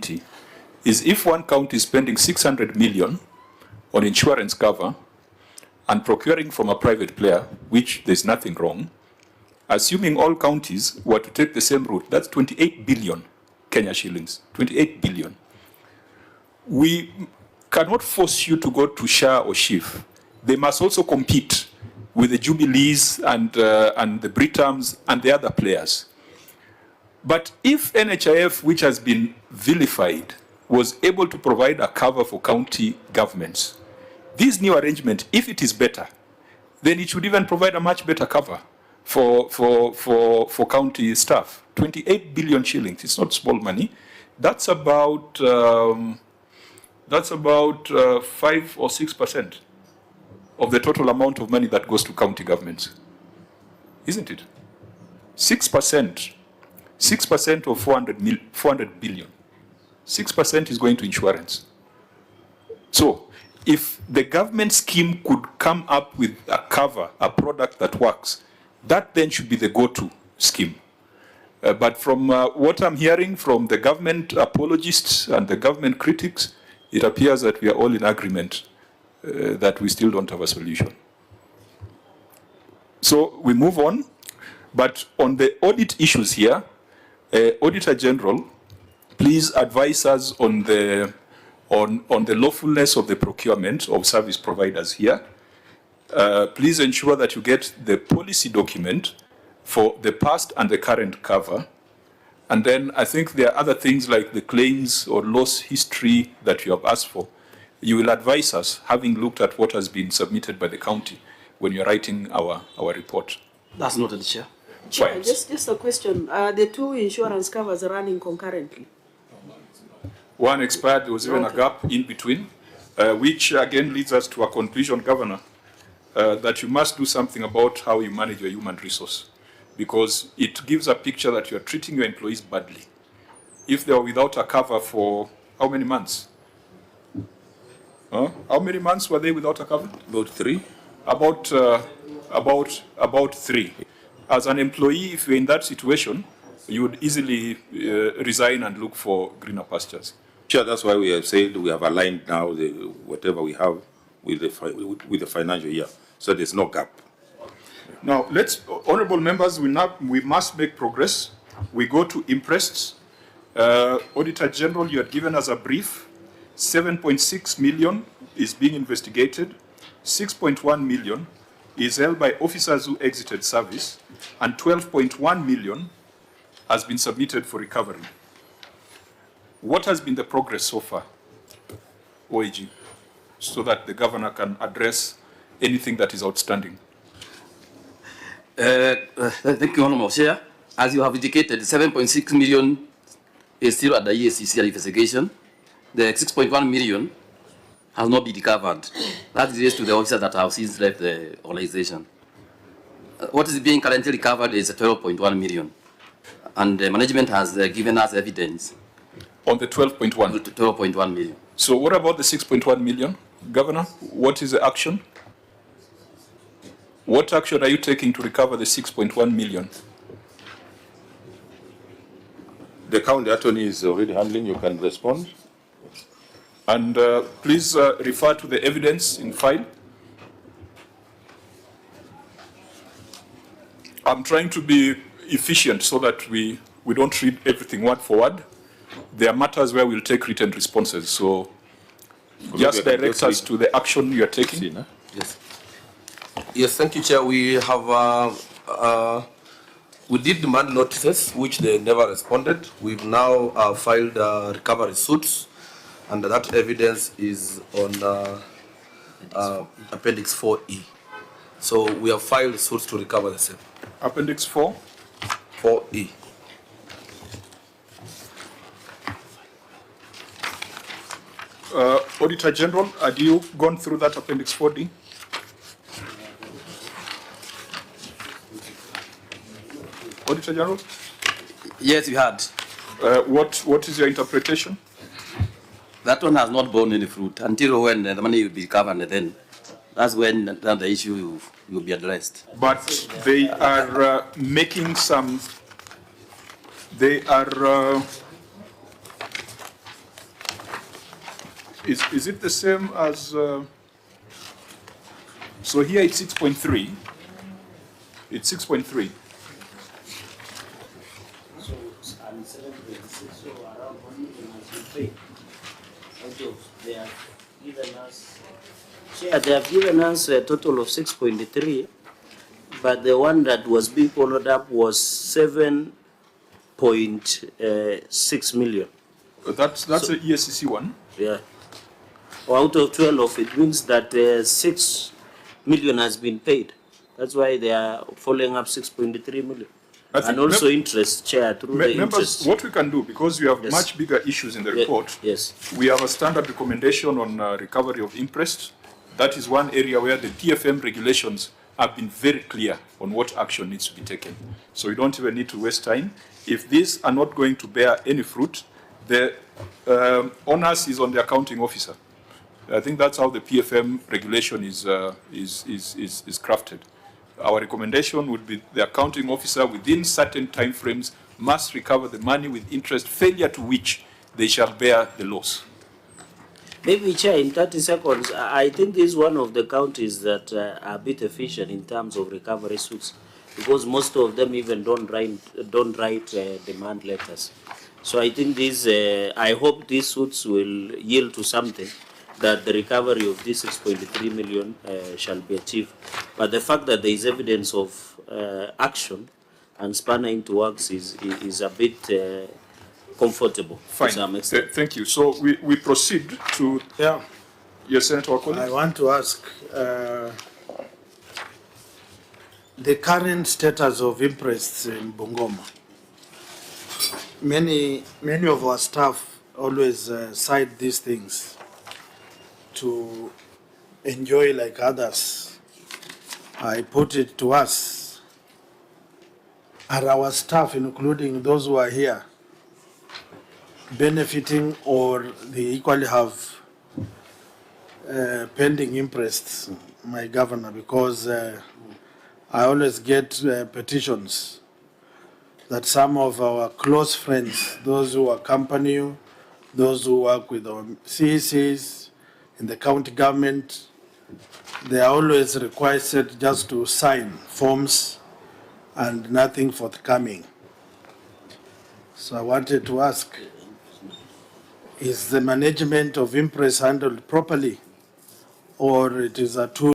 committee is if one county is spending 600 million on insurance cover and procuring from a private player, which there's nothing wrong, assuming all counties were to take the same route, that's 28 billion Kenya shillings, 28 billion. We cannot force you to go to SHA or SHIF. They must also compete with the Jubilees and the Britams and the other players. But if NHIF, which has been vilified, was able to provide a cover for county governments, this new arrangement, if it is better, then it should even provide a much better cover for county staff. 28 billion shillings, it's not small money. That's about 5 or 6% of the total amount of money that goes to county governments, isn't it? 6%. 6% of 400 billion. 6% is going to insurance. So, if the government scheme could come up with a cover, a product that works, that then should be the go-to scheme. But from what I'm hearing from the government apologists and the government critics, it appears that we are all in agreement that we still don't have a solution. So we move on, but on the audit issues here, Auditor General, please advise us on the lawfulness of the procurement of service providers here. Please ensure that you get the policy document for the past and the current cover. And then I think there are other things like the claims or loss history that you have asked for. You will advise us, having looked at what has been submitted by the county when you're writing our report. That's noted, Chair. Chair, just a question. The two insurance covers are running concurrently? One expired, there was even a gap in between, which again leads us to a conclusion, Governor, that you must do something about how you manage your human resource, because it gives a picture that you are treating your employees badly. If they are without a cover for how many months? How many months were they without a cover? About 3. About 3. As an employee, if you're in that situation, you would easily resign and look for greener pastures. Sure, that's why we have said we have aligned now whatever we have with the financial year, so there's no gap. Now, honorable members, we must make progress. We go to impressed. Auditor General, you had given us a brief. 7.6 million is being investigated. 6.1 million is held by officers who exited service, and 12.1 million has been submitted for recovery. What has been the progress so far, OAG, so that the governor can address anything that is outstanding? Thank you, Honourable Chair. As you have indicated, 7.6 million is still under EACC investigation. The 6.1 million has not been recovered. That relates to the officers that have since left the organization. What is being currently recovered is 12.1 million. And the management has given us evidence. On the 12.1? 12.1 million. So what about the 6.1 million? Governor, what is the action? What action are you taking to recover the 6.1 million? The county attorney is already handling. You can respond. And please refer to the evidence in file. I'm trying to be efficient so that we don't read everything word for word. There are matters where we'll take written responses. So just direct us to the action you are taking. Yes. Yes, thank you, Chair. We have we did demand notices, which they never responded. We've now filed recovery suits, and that evidence is on Appendix 4E. So we have filed suits to recover the same. Appendix 4? 4E. Auditor General, had you gone through that Appendix 4D? Auditor General? Yes, we had. What is your interpretation? That one has not borne any fruit until when the money will be recovered, and then that's when the issue will be addressed. But they are making some. They are Is it the same as, so here it's 6.3. It's 6.3. So, and 726, so around 1 million has been paid. Out of, they have given us, Chair, they have given us a total of 6.3, but the one that was being followed up was 7.6 million. That's the ESCC one. Yeah. Out of 12, it means that 6 million has been paid. That's why they are following up 6.3 million. And also interest, Chair, through the members, interest. what we can do, because we have Yes. much bigger issues in the report, Yes. we have a standard recommendation on recovery of interest. That is one area where the TFM regulations have been very clear on what action needs to be taken. So you don't even need to waste time. If these are not going to bear any fruit, the onus is on the accounting officer. I think that's how the PFM regulation is crafted. Our recommendation would be the accounting officer within certain timeframes must recover the money with interest, failure to which they shall bear the loss. Maybe, Chair, in 30 seconds, I think this is one of the counties that are a bit efficient in terms of recovery suits, because most of them even don't write demand letters. So I think this, I hope these suits will yield to something, that the recovery of this 6.3 million shall be achieved. But the fact that there is evidence of action and spanner into works is a bit comfortable. Fine. To some extent. Thank you. So we proceed to... Yeah. Yes, Senator Wakoli. I want to ask the current status of interests in Bungoma. Many of our staff always cite these things to enjoy like others. I put it to us, are our staff, including those who are here, benefiting, or they equally have pending interests, my governor? Because I always get petitions that some of our close friends, those who accompany you, those who work with our CECs in the county government, they are always requested just to sign forms and nothing forthcoming. So I wanted to ask, is the management of impress handled properly, or it is a tool